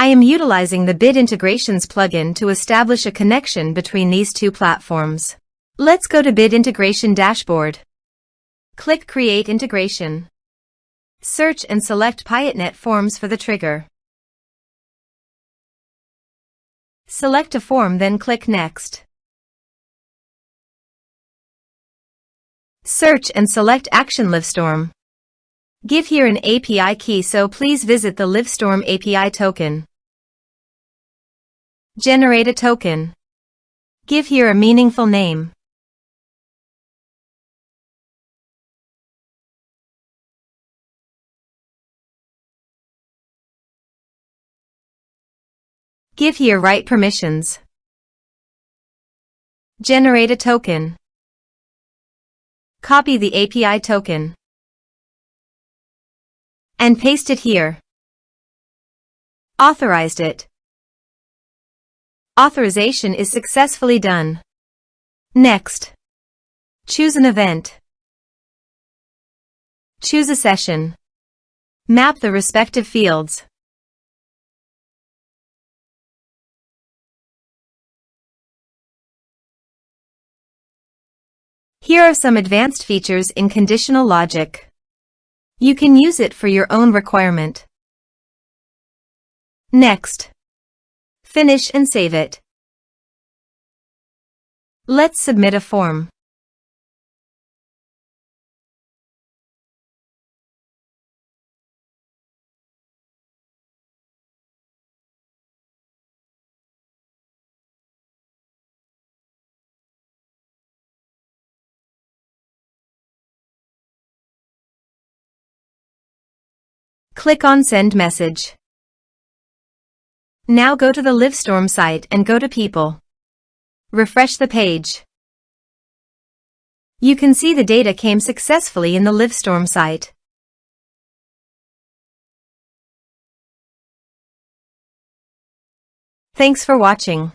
I am utilizing the Bit Integrations plugin to establish a connection between these two platforms. Let's go to Bit Integration Dashboard. Click Create Integration. Search and select Piotnet Forms for the trigger. Select a form, then click Next. Search and select Action Livestorm. Give here an API key, so please visit the Livestorm API token. Generate a token. Give here a meaningful name. Give here right permissions. Generate a token. Copy the API token and paste it here. Authorized it. Authorization is successfully done. Next, choose an event. Choose a session. Map the respective fields. Here are some advanced features in conditional logic. You can use it for your own requirement. Next. Finish and save it. Let's submit a form. Click on Send Message. Now go to the Livestorm site and go to People. Refresh the page. You can see the data came successfully in the Livestorm site. Thanks for watching.